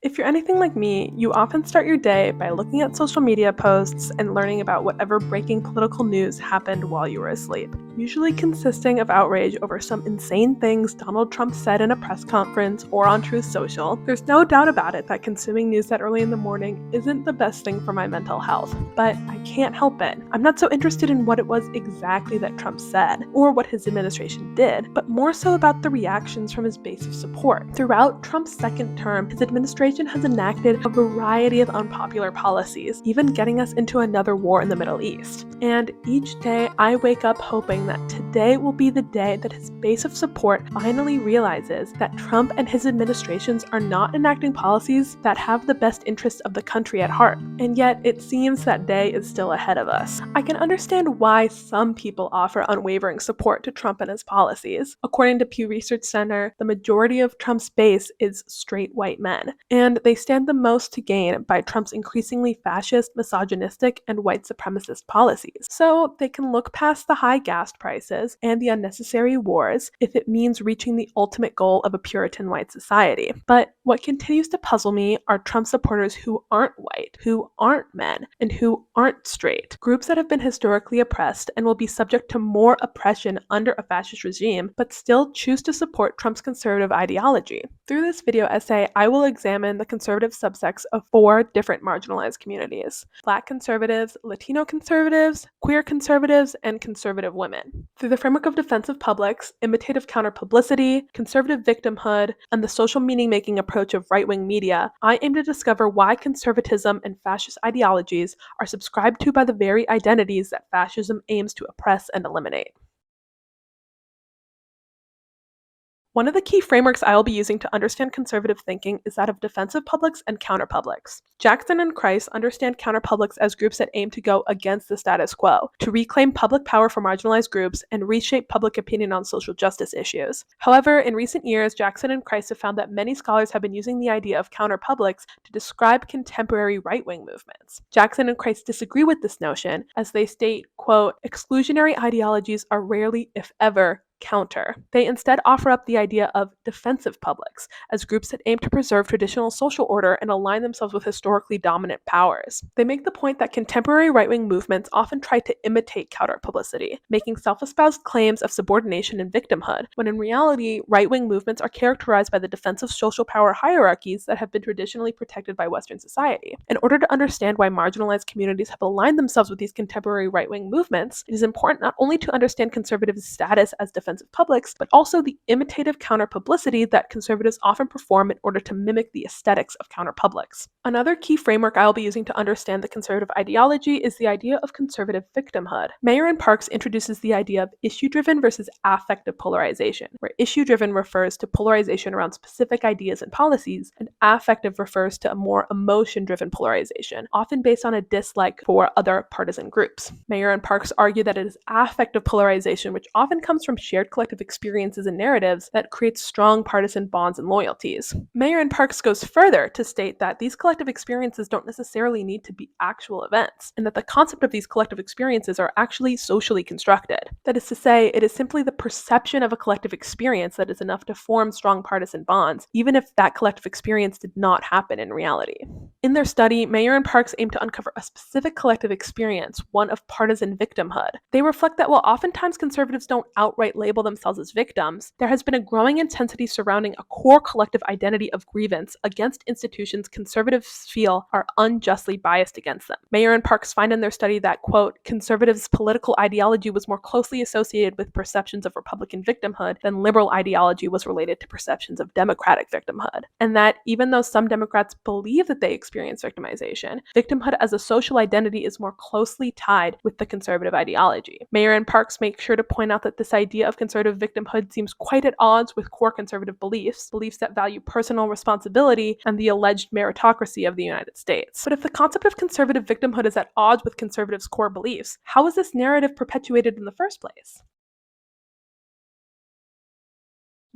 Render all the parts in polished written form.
If you're anything like me, you often start your day by looking at social media posts and learning about whatever breaking political news happened while you were asleep, usually consisting of outrage over some insane things Donald Trump said in a press conference or on Truth Social. There's no doubt about it that consuming news that early in the morning isn't the best thing for my mental health, but I can't help it. I'm not so interested in what it was exactly that Trump said or what his administration did, but more so about the reactions from his base of support. Throughout Trump's second term, his administration has enacted a variety of unpopular policies, even getting us into another war in the Middle East. And each day I wake up hoping that today will be the day that his base of support finally realizes that Trump and his administrations are not enacting policies that have the best interests of the country at heart. And yet it seems that day is still ahead of us. I can understand why some people offer unwavering support to Trump and his policies. According to Pew Research Center, the majority of Trump's base is straight white men, and they stand the most to gain by Trump's increasingly fascist, misogynistic, and white supremacist policies. So they can look past the high gas prices and the unnecessary wars if it means reaching the ultimate goal of a Puritan white society. But what continues to puzzle me are Trump supporters who aren't white, who aren't men, and who aren't straight. Groups that have been historically oppressed and will be subject to more oppression under a fascist regime, but still choose to support Trump's conservative ideology. Through this video essay, I will examine the conservative subsects of 4 different marginalized communities: Black conservatives, Latino conservatives, queer conservatives, and conservative women. Through the framework of defensive publics, imitative counterpublicity, conservative victimhood, and the social meaning-making approach of right-wing media, I aim to discover why conservatism and fascist ideologies are subscribed to by the very identities that fascism aims to oppress and eliminate. One of the key frameworks I will be using to understand conservative thinking is that of defensive publics and counterpublics. Jackson and Kreis understand counterpublics as groups that aim to go against the status quo, to reclaim public power for marginalized groups, and reshape public opinion on social justice issues. However, in recent years, Jackson and Kreis have found that many scholars have been using the idea of counterpublics to describe contemporary right-wing movements. Jackson and Kreis disagree with this notion, as they state, quote, "Exclusionary ideologies are rarely, if ever, counter." They instead offer up the idea of defensive publics as groups that aim to preserve traditional social order and align themselves with historically dominant powers. They make the point that contemporary right-wing movements often try to imitate counterpublicity, making self-espoused claims of subordination and victimhood, when in reality, right-wing movements are characterized by the defensive social power hierarchies that have been traditionally protected by Western society. In order to understand why marginalized communities have aligned themselves with these contemporary right-wing movements, it is important not only to understand conservative status as defensive publics, but also the imitative counterpublicity that conservatives often perform in order to mimic the aesthetics of counterpublics. Another key framework I will be using to understand the conservative ideology is the idea of conservative victimhood. Mayer and Parks introduces the idea of issue-driven versus affective polarization, where issue-driven refers to polarization around specific ideas and policies, and affective refers to a more emotion-driven polarization, often based on a dislike for other partisan groups. Mayer and Parks argue that it is affective polarization, which often comes from shared collective experiences and narratives, that creates strong partisan bonds and loyalties. Mayer and Parks goes further to state that these collective experiences don't necessarily need to be actual events, and that the concept of these collective experiences are actually socially constructed. That is to say, it is simply the perception of a collective experience that is enough to form strong partisan bonds, even if that collective experience did not happen in reality. In their study, Mayer and Parks aim to uncover a specific collective experience, one of partisan victimhood. They reflect that while oftentimes conservatives don't outright label themselves as victims, there has been a growing intensity surrounding a core collective identity of grievance against institutions conservatives feel are unjustly biased against them. Mayer and Parks find in their study that, quote, "Conservatives' political ideology was more closely associated with perceptions of Republican victimhood than liberal ideology was related to perceptions of Democratic victimhood," and that even though some Democrats believe that they experience victimization, victimhood as a social identity is more closely tied with the conservative ideology. Mayer and Parks make sure to point out that this idea of conservative victimhood seems quite at odds with core conservative beliefs that value personal responsibility and the alleged meritocracy of the United States. But if the concept of conservative victimhood is at odds with conservatives' core beliefs, how is this narrative perpetuated in the first place?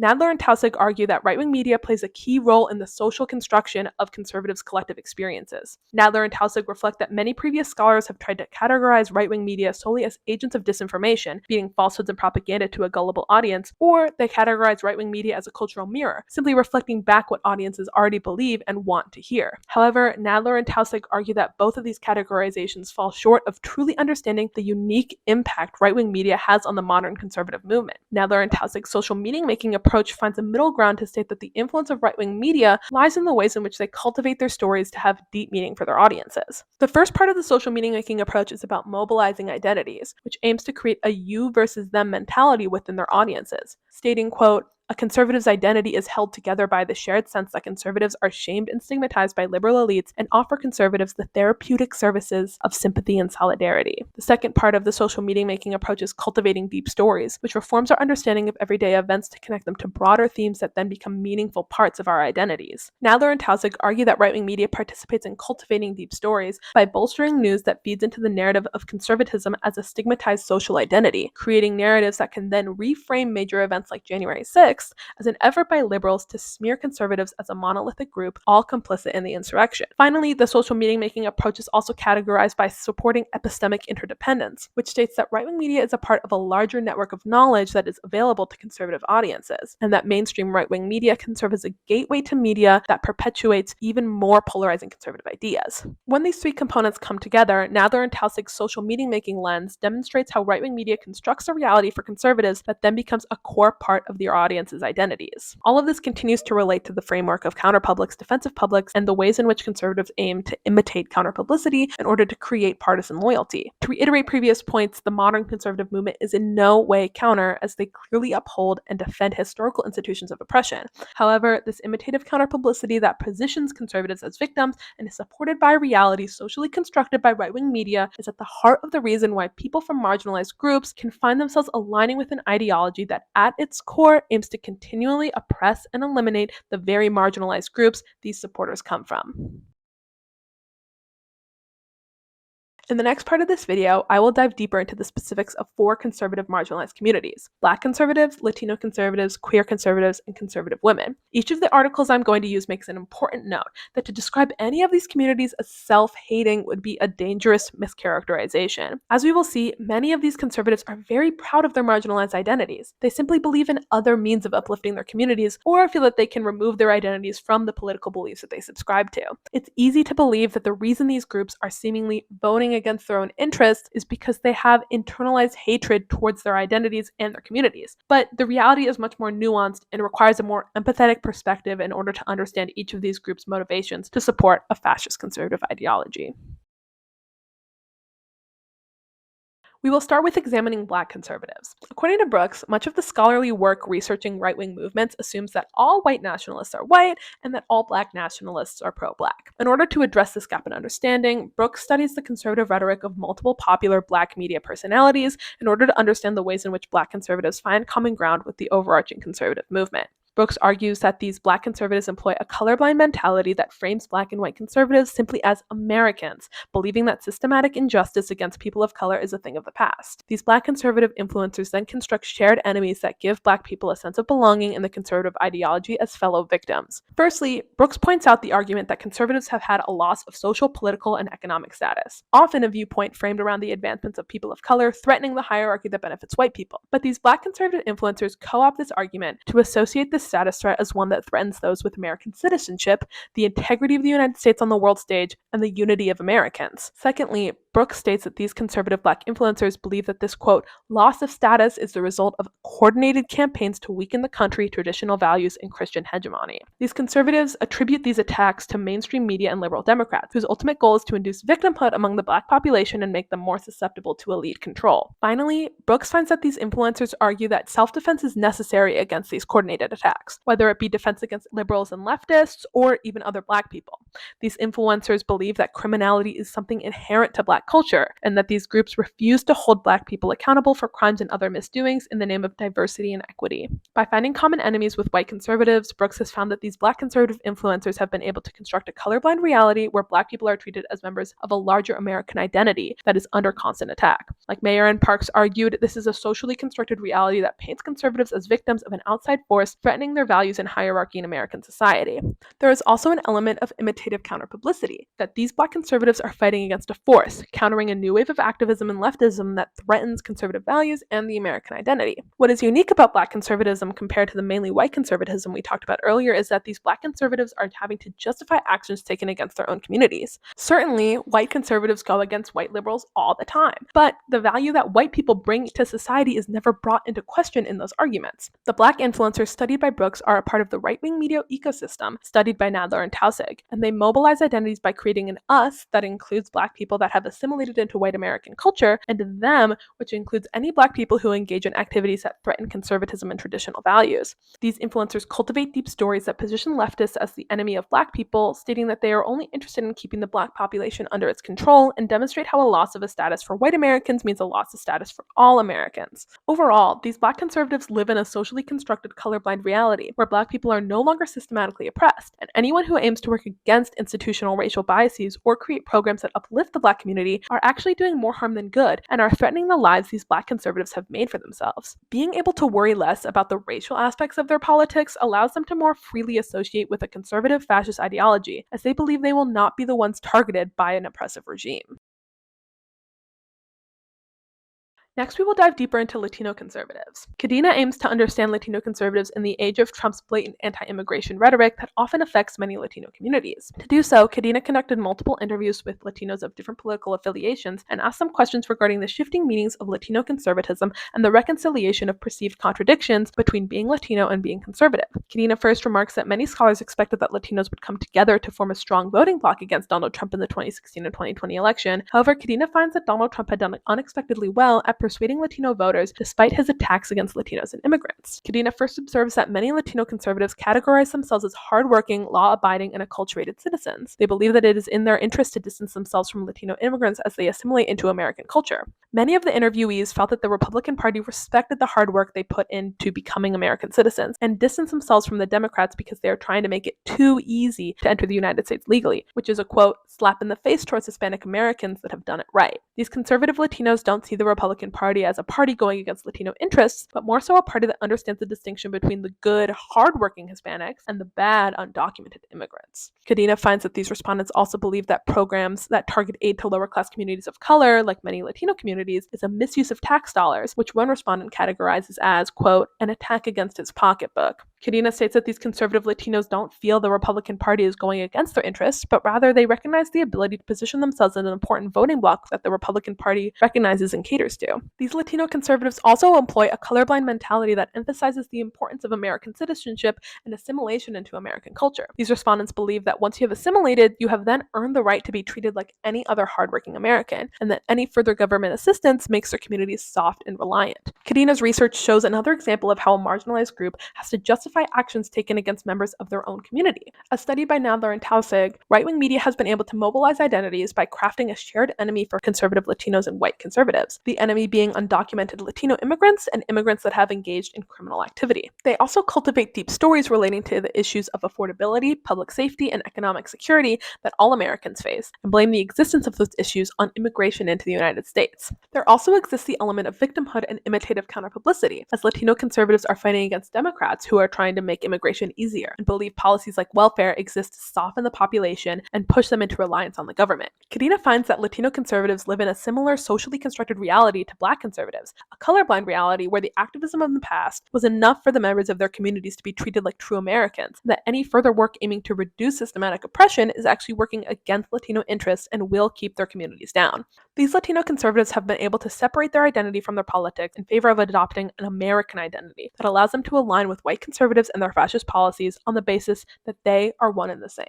Nadler and Taussig argue that right-wing media plays a key role in the social construction of conservatives' collective experiences. Nadler and Taussig reflect that many previous scholars have tried to categorize right-wing media solely as agents of disinformation, feeding falsehoods and propaganda to a gullible audience, or they categorize right-wing media as a cultural mirror, simply reflecting back what audiences already believe and want to hear. However, Nadler and Taussig argue that both of these categorizations fall short of truly understanding the unique impact right-wing media has on the modern conservative movement. Nadler and Taussig's social meaning-making approach finds a middle ground to state that the influence of right-wing media lies in the ways in which they cultivate their stories to have deep meaning for their audiences. The first part of the social meaning-making approach is about mobilizing identities, which aims to create a you versus them mentality within their audiences, stating, quote, "A conservative's identity is held together by the shared sense that conservatives are shamed and stigmatized by liberal elites and offer conservatives the therapeutic services of sympathy and solidarity." The second part of the social meaning-making approach is cultivating deep stories, which reforms our understanding of everyday events to connect them to broader themes that then become meaningful parts of our identities. Nadler and Taussig argue that right-wing media participates in cultivating deep stories by bolstering news that feeds into the narrative of conservatism as a stigmatized social identity, creating narratives that can then reframe major events like January 6th as an effort by liberals to smear conservatives as a monolithic group, all complicit in the insurrection. Finally, the social meaning-making approach is also categorized by supporting epistemic interdependence, which states that right-wing media is a part of a larger network of knowledge that is available to conservative audiences, and that mainstream right-wing media can serve as a gateway to media that perpetuates even more polarizing conservative ideas. When these three components come together, Nadler and Taussig's social meaning-making lens demonstrates how right-wing media constructs a reality for conservatives that then becomes a core part of their audience's identities. All of this continues to relate to the framework of counterpublics, defensive publics, and the ways in which conservatives aim to imitate counterpublicity in order to create partisan loyalty. To reiterate previous points, the modern conservative movement is in no way counter, as they clearly uphold and defend historical institutions of oppression. However, this imitative counterpublicity that positions conservatives as victims and is supported by reality socially constructed by right-wing media is at the heart of the reason why people from marginalized groups can find themselves aligning with an ideology that at its core aims to continually oppress and eliminate the very marginalized groups these supporters come from. In the next part of this video, I will dive deeper into the specifics of 4 conservative marginalized communities: Black conservatives, Latino conservatives, queer conservatives, and conservative women. Each of the articles I'm going to use makes an important note that to describe any of these communities as self-hating would be a dangerous mischaracterization. As we will see, many of these conservatives are very proud of their marginalized identities. They simply believe in other means of uplifting their communities, or feel that they can remove their identities from the political beliefs that they subscribe to. It's easy to believe that the reason these groups are seemingly voting against their own interests is because they have internalized hatred towards their identities and their communities. But the reality is much more nuanced and requires a more empathetic perspective in order to understand each of these groups' motivations to support a fascist conservative ideology. We will start with examining Black conservatives. According to Brooks, much of the scholarly work researching right-wing movements assumes that all white nationalists are white and that all Black nationalists are pro-Black. In order to address this gap in understanding, Brooks studies the conservative rhetoric of multiple popular Black media personalities in order to understand the ways in which Black conservatives find common ground with the overarching conservative movement. Brooks argues that these Black conservatives employ a colorblind mentality that frames Black and white conservatives simply as Americans, believing that systematic injustice against people of color is a thing of the past. These Black conservative influencers then construct shared enemies that give Black people a sense of belonging in the conservative ideology as fellow victims. Firstly, Brooks points out the argument that conservatives have had a loss of social, political, and economic status, often a viewpoint framed around the advancements of people of color, threatening the hierarchy that benefits white people. But these Black conservative influencers co-opt this argument to associate this status threat as one that threatens those with American citizenship, the integrity of the United States on the world stage, and the unity of Americans. Secondly, Brooks states that these conservative Black influencers believe that this, quote, loss of status is the result of coordinated campaigns to weaken the country, traditional values, and Christian hegemony. These conservatives attribute these attacks to mainstream media and liberal Democrats, whose ultimate goal is to induce victimhood among the Black population and make them more susceptible to elite control. Finally, Brooks finds that these influencers argue that self-defense is necessary against these coordinated attacks, whether it be defense against liberals and leftists, or even other Black people. These influencers believe that criminality is something inherent to Black Black culture, and that these groups refuse to hold Black people accountable for crimes and other misdoings in the name of diversity and equity. By finding common enemies with white conservatives, Brooks has found that these Black conservative influencers have been able to construct a colorblind reality where Black people are treated as members of a larger American identity that is under constant attack. Like Mayer and Parks argued, this is a socially constructed reality that paints conservatives as victims of an outside force threatening their values and hierarchy in American society. There is also an element of imitative counterpublicity, that these Black conservatives are fighting against a force, countering a new wave of activism and leftism that threatens conservative values and the American identity. What is unique about Black conservatism compared to the mainly white conservatism we talked about earlier is that these Black conservatives are having to justify actions taken against their own communities. Certainly, white conservatives go against white liberals all the time, but the value that white people bring to society is never brought into question in those arguments. The Black influencers studied by Brooks are a part of the right-wing media ecosystem studied by Nadler and Taussig, and they mobilize identities by creating an us that includes Black people that have assimilated into white American culture, and a them, which includes any Black people who engage in activities that threaten conservatism and traditional values. These influencers cultivate deep stories that position leftists as the enemy of Black people, stating that they are only interested in keeping the Black population under its control, and demonstrate how a loss of a status for white Americans means a loss of status for all Americans. Overall, these Black conservatives live in a socially constructed colorblind reality where Black people are no longer systematically oppressed, and anyone who aims to work against institutional racial biases or create programs that uplift the Black community are actually doing more harm than good and are threatening the lives these Black conservatives have made for themselves. Being able to worry less about the racial aspects of their politics allows them to more freely associate with a conservative fascist ideology, as they believe they will not be the ones targeted by an oppressive regime. Next, we will dive deeper into Latino conservatives. Cadena aims to understand Latino conservatives in the age of Trump's blatant anti-immigration rhetoric that often affects many Latino communities. To do so, Cadena conducted multiple interviews with Latinos of different political affiliations and asked them questions regarding the shifting meanings of Latino conservatism and the reconciliation of perceived contradictions between being Latino and being conservative. Cadena first remarks that many scholars expected that Latinos would come together to form a strong voting bloc against Donald Trump in the 2016 and 2020 election. However, Cadena finds that Donald Trump had done unexpectedly well at persuading Latino voters despite his attacks against Latinos and immigrants. Cadena first observes that many Latino conservatives categorize themselves as hardworking, law-abiding, and acculturated citizens. They believe that it is in their interest to distance themselves from Latino immigrants as they assimilate into American culture. Many of the interviewees felt that the Republican Party respected the hard work they put into becoming American citizens and distanced themselves from the Democrats because they are trying to make it too easy to enter the United States legally, which is a quote, slap in the face towards Hispanic Americans that have done it right. These conservative Latinos don't see the Republican Party as a party going against Latino interests, but more so a party that understands the distinction between the good, hardworking Hispanics and the bad, undocumented immigrants. Cadena finds that these respondents also believe that programs that target aid to lower-class communities of color, like many Latino communities, is a misuse of tax dollars, which one respondent categorizes as, quote, an attack against his pocketbook. Cadena states that these conservative Latinos don't feel the Republican Party is going against their interests, but rather they recognize the ability to position themselves in an important voting bloc that the Republican Party recognizes and caters to. These Latino conservatives also employ a colorblind mentality that emphasizes the importance of American citizenship and assimilation into American culture. These respondents believe that once you have assimilated, you have then earned the right to be treated like any other hardworking American, and that any further government assistance makes their communities soft and reliant. Cadena's research shows another example of how a marginalized group has to justify actions taken against members of their own community. A study by Nadler and Taussig, right-wing media has been able to mobilize identities by crafting a shared enemy for conservative Latinos and white conservatives, the enemy being undocumented Latino immigrants and immigrants that have engaged in criminal activity. They also cultivate deep stories relating to the issues of affordability, public safety, and economic security that all Americans face, and blame the existence of those issues on immigration into the United States. There also exists the element of victimhood and imitative counterpublicity, as Latino conservatives are fighting against Democrats who are trying to make immigration easier and believe policies like welfare exist to soften the population and push them into reliance on the government. Cadena finds that Latino conservatives live in a similar socially constructed reality to Black conservatives, a colorblind reality where the activism of the past was enough for the members of their communities to be treated like true Americans, that any further work aiming to reduce systematic oppression is actually working against Latino interests and will keep their communities down. These Latino conservatives have been able to separate their identity from their politics in favor of adopting an American identity that allows them to align with white conservatives and their fascist policies on the basis that they are one and the same.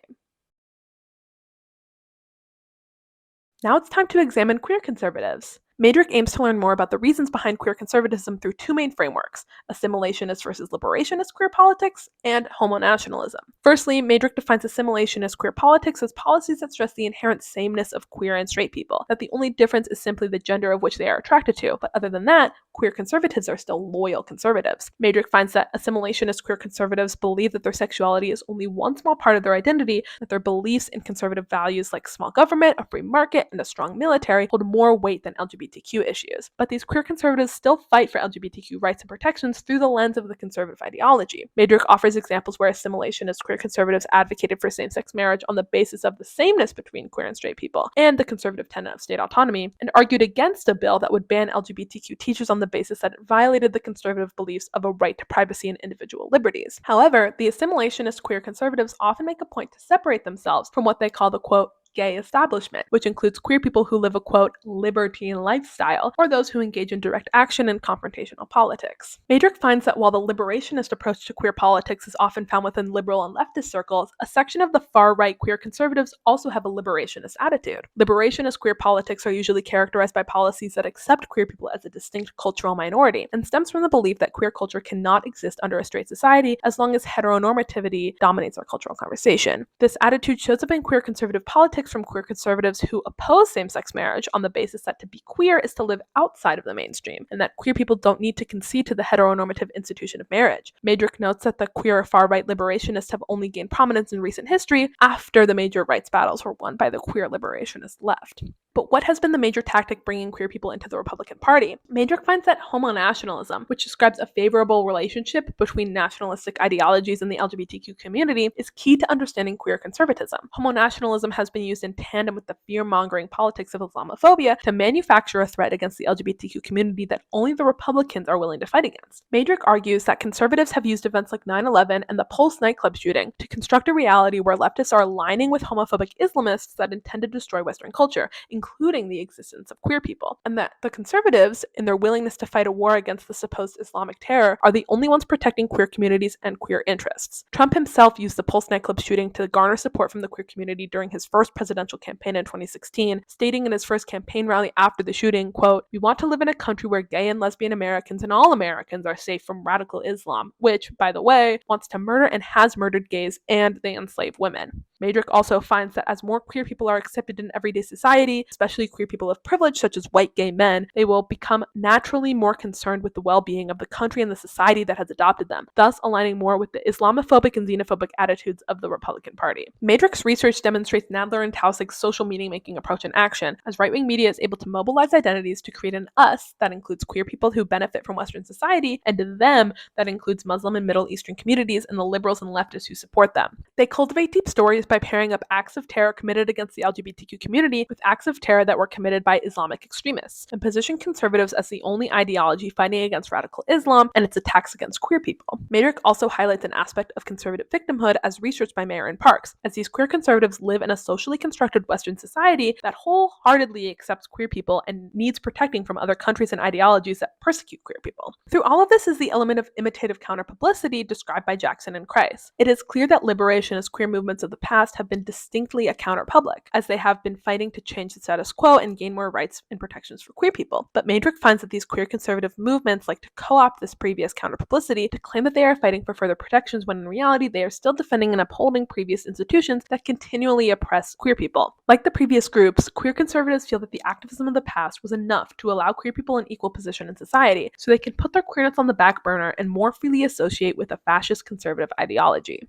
Now it's time to examine queer conservatives. Madrick aims to learn more about the reasons behind queer conservatism through two main frameworks: assimilationist versus liberationist queer politics, and homonationalism. Firstly, Madrick defines assimilationist queer politics as policies that stress the inherent sameness of queer and straight people, that the only difference is simply the gender of which they are attracted to, but other than that, queer conservatives are still loyal conservatives. Madrick finds that assimilationist queer conservatives believe that their sexuality is only one small part of their identity, that their beliefs in conservative values like small government, a free market, and a strong military hold more weight than LGBTQ issues. But these queer conservatives still fight for LGBTQ rights and protections through the lens of the conservative ideology. Madrick offers examples where assimilationist queer conservatives advocated for same-sex marriage on the basis of the sameness between queer and straight people and the conservative tenet of state autonomy, and argued against a bill that would ban LGBTQ teachers on the basis that it violated the conservative beliefs of a right to privacy and individual liberties. However, the assimilationist queer conservatives often make a point to separate themselves from what they call the quote gay establishment, which includes queer people who live a quote libertine lifestyle, or those who engage in direct action and confrontational politics. Madrick finds that while the liberationist approach to queer politics is often found within liberal and leftist circles, a section of the far-right queer conservatives also have a liberationist attitude. Liberationist queer politics are usually characterized by policies that accept queer people as a distinct cultural minority, and stems from the belief that queer culture cannot exist under a straight society as long as heteronormativity dominates our cultural conversation. This attitude shows up in queer conservative politics from queer conservatives who oppose same-sex marriage on the basis that to be queer is to live outside of the mainstream, and that queer people don't need to concede to the heteronormative institution of marriage. Madrick notes that the queer far-right liberationists have only gained prominence in recent history after the major rights battles were won by the queer liberationist left. But what has been the major tactic bringing queer people into the Republican Party? Madrick finds that homonationalism, which describes a favorable relationship between nationalistic ideologies and the LGBTQ community, is key to understanding queer conservatism. Homonationalism has been used in tandem with the fear-mongering politics of Islamophobia to manufacture a threat against the LGBTQ community that only the Republicans are willing to fight against. Madrick argues that conservatives have used events like 9/11 and the Pulse nightclub shooting to construct a reality where leftists are aligning with homophobic Islamists that intend to destroy Western culture, including the existence of queer people, and that the conservatives, in their willingness to fight a war against the supposed Islamic terror, are the only ones protecting queer communities and queer interests. Trump himself used the Pulse nightclub shooting to garner support from the queer community during his first presidential campaign in 2016, stating in his first campaign rally after the shooting, quote, "We want to live in a country where gay and lesbian Americans and all Americans are safe from radical Islam," which, by the way, wants to murder and has murdered gays and they enslave women. Madrick also finds that as more queer people are accepted in everyday society, especially queer people of privilege such as white gay men, they will become naturally more concerned with the well-being of the country and the society that has adopted them, thus aligning more with the Islamophobic and xenophobic attitudes of the Republican Party. Madrick's research demonstrates Nadler and Tausig's social meaning-making approach in action, as right-wing media is able to mobilize identities to create an us that includes queer people who benefit from Western society, and a them that includes Muslim and Middle Eastern communities and the liberals and leftists who support them. They cultivate deep stories by pairing up acts of terror committed against the LGBTQ community with acts of terror that were committed by Islamic extremists, and position conservatives as the only ideology fighting against radical Islam and its attacks against queer people. Madrick also highlights an aspect of conservative victimhood as researched by Mayer and Parks, as these queer conservatives live in a socially constructed Western society that wholeheartedly accepts queer people and needs protecting from other countries and ideologies that persecute queer people. Through all of this is the element of imitative counterpublicity described by Jackson and Kreis. It is clear that liberationist queer movements of the past have been distinctly a counterpublic, as they have been fighting to change the status quo and gain more rights and protections for queer people. But Madrick finds that these queer conservative movements like to co-opt this previous counterpublicity to claim that they are fighting for further protections when in reality they are still defending and upholding previous institutions that continually oppress queer people. Like the previous groups, queer conservatives feel that the activism of the past was enough to allow queer people an equal position in society, so they can put their queerness on the back burner and more freely associate with a fascist conservative ideology.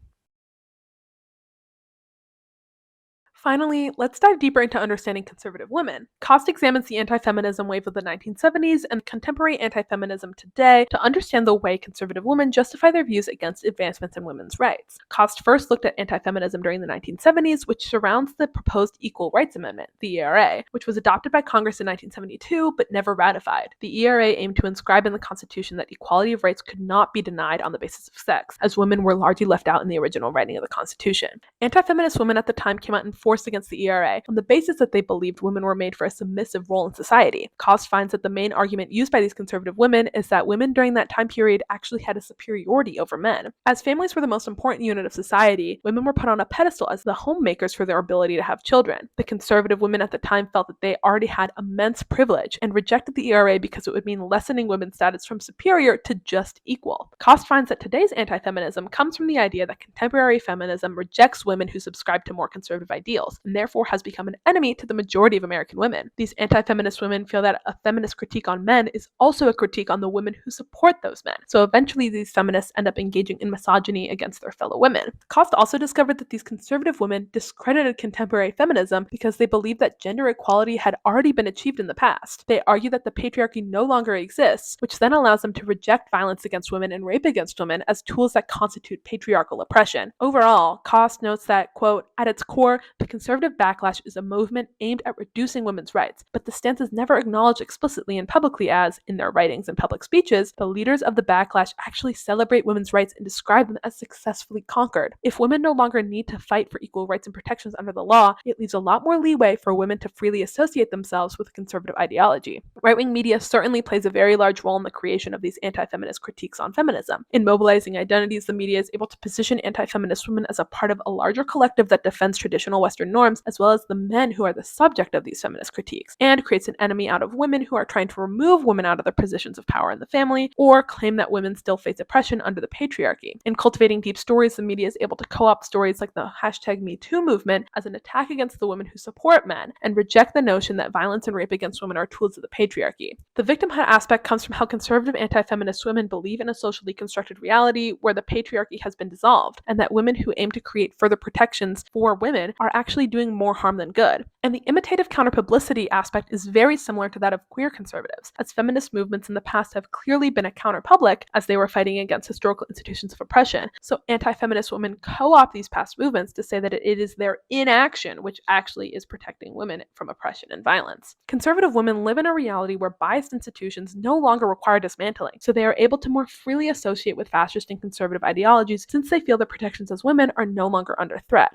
Finally, let's dive deeper into understanding conservative women. Cost examines the anti-feminism wave of the 1970s and contemporary anti-feminism today to understand the way conservative women justify their views against advancements in women's rights. Cost first looked at anti-feminism during the 1970s, which surrounds the proposed Equal Rights Amendment, the ERA, which was adopted by Congress in 1972 but never ratified. The ERA aimed to inscribe in the Constitution that equality of rights could not be denied on the basis of sex, as women were largely left out in the original writing of the Constitution. Anti-feminist women at the time came out in 4 enforced against the ERA on the basis that they believed women were made for a submissive role in society. Cost finds that the main argument used by these conservative women is that women during that time period actually had a superiority over men. As families were the most important unit of society, women were put on a pedestal as the homemakers for their ability to have children. The conservative women at the time felt that they already had immense privilege and rejected the ERA because it would mean lessening women's status from superior to just equal. Cost finds that today's anti-feminism comes from the idea that contemporary feminism rejects women who subscribe to more conservative ideals, and therefore has become an enemy to the majority of American women. These anti-feminist women feel that a feminist critique on men is also a critique on the women who support those men. So eventually these feminists end up engaging in misogyny against their fellow women. Cost also discovered that these conservative women discredited contemporary feminism because they believed that gender equality had already been achieved in the past. They argue that the patriarchy no longer exists, which then allows them to reject violence against women and rape against women as tools that constitute patriarchal oppression. Overall, Cost notes that, quote, at its core, the conservative backlash is a movement aimed at reducing women's rights, but the stance is never acknowledged explicitly and publicly as, in their writings and public speeches, the leaders of the backlash actually celebrate women's rights and describe them as successfully conquered. If women no longer need to fight for equal rights and protections under the law, it leaves a lot more leeway for women to freely associate themselves with conservative ideology. Right-wing media certainly plays a very large role in the creation of these anti-feminist critiques on feminism. In mobilizing identities, the media is able to position anti-feminist women as a part of a larger collective that defends traditional Western norms, as well as the men who are the subject of these feminist critiques, and creates an enemy out of women who are trying to remove women out of their positions of power in the family, or claim that women still face oppression under the patriarchy. In cultivating deep stories, the media is able to co-opt stories like the #MeToo movement as an attack against the women who support men, and reject the notion that violence and rape against women are tools of the patriarchy. The victimhood aspect comes from how conservative anti-feminist women believe in a socially constructed reality where the patriarchy has been dissolved, and that women who aim to create further protections for women are actually doing more harm than good. And the imitative counterpublicity aspect is very similar to that of queer conservatives, as feminist movements in the past have clearly been a counterpublic as they were fighting against historical institutions of oppression. So anti-feminist women co-opt these past movements to say that it is their inaction which actually is protecting women from oppression and violence. Conservative women live in a reality where biased institutions no longer require dismantling, so they are able to more freely associate with fascist and conservative ideologies since they feel their protections as women are no longer under threat.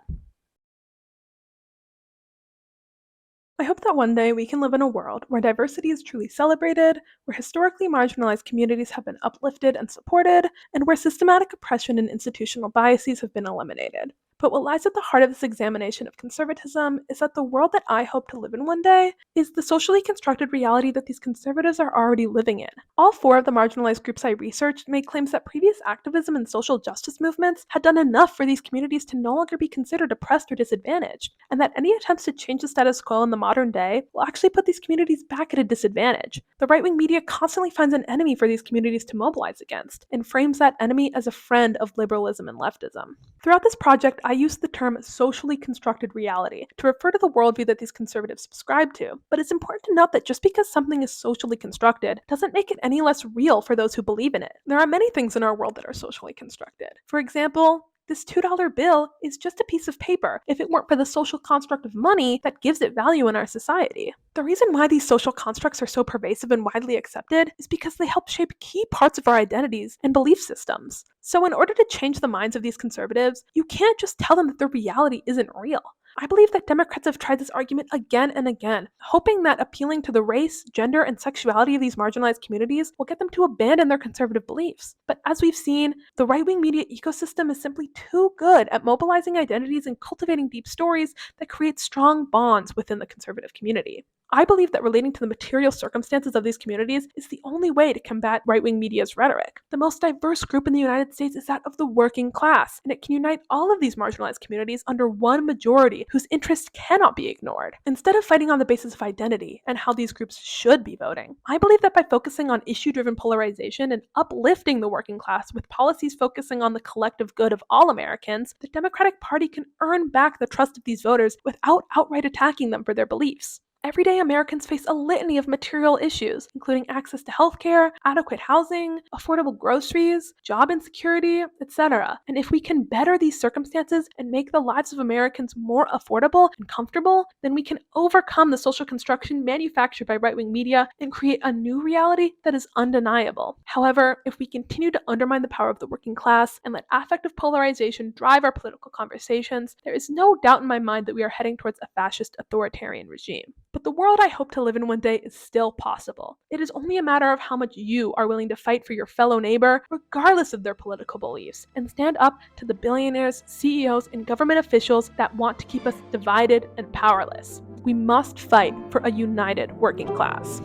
I hope that one day we can live in a world where diversity is truly celebrated, where historically marginalized communities have been uplifted and supported, and where systematic oppression and institutional biases have been eliminated. But what lies at the heart of this examination of conservatism is that the world that I hope to live in one day is the socially constructed reality that these conservatives are already living in. All four of the marginalized groups I researched made claims that previous activism and social justice movements had done enough for these communities to no longer be considered oppressed or disadvantaged, and that any attempts to change the status quo in the modern day will actually put these communities back at a disadvantage. The right-wing media constantly finds an enemy for these communities to mobilize against, and frames that enemy as a friend of liberalism and leftism. Throughout this project, I used the term socially constructed reality to refer to the worldview that these conservatives subscribe to, but it's important to note that just because something is socially constructed doesn't make it any less real for those who believe in it. There are many things in our world that are socially constructed. For example, this $2 bill is just a piece of paper if it weren't for the social construct of money that gives it value in our society. The reason why these social constructs are so pervasive and widely accepted is because they help shape key parts of our identities and belief systems. So in order to change the minds of these conservatives, you can't just tell them that their reality isn't real. I believe that Democrats have tried this argument again and again, hoping that appealing to the race, gender, and sexuality of these marginalized communities will get them to abandon their conservative beliefs. But as we've seen, the right-wing media ecosystem is simply too good at mobilizing identities and cultivating deep stories that create strong bonds within the conservative community. I believe that relating to the material circumstances of these communities is the only way to combat right-wing media's rhetoric. The most diverse group in the United States is that of the working class, and it can unite all of these marginalized communities under one majority whose interests cannot be ignored. Instead of fighting on the basis of identity and how these groups should be voting, I believe that by focusing on issue-driven polarization and uplifting the working class with policies focusing on the collective good of all Americans, the Democratic Party can earn back the trust of these voters without outright attacking them for their beliefs. Everyday Americans face a litany of material issues, including access to healthcare, adequate housing, affordable groceries, job insecurity, etc. And if we can better these circumstances and make the lives of Americans more affordable and comfortable, then we can overcome the social construction manufactured by right-wing media and create a new reality that is undeniable. However, if we continue to undermine the power of the working class and let affective polarization drive our political conversations, there is no doubt in my mind that we are heading towards a fascist authoritarian regime. But the world I hope to live in one day is still possible. It is only a matter of how much you are willing to fight for your fellow neighbor, regardless of their political beliefs, and stand up to the billionaires, CEOs, and government officials that want to keep us divided and powerless. We must fight for a united working class.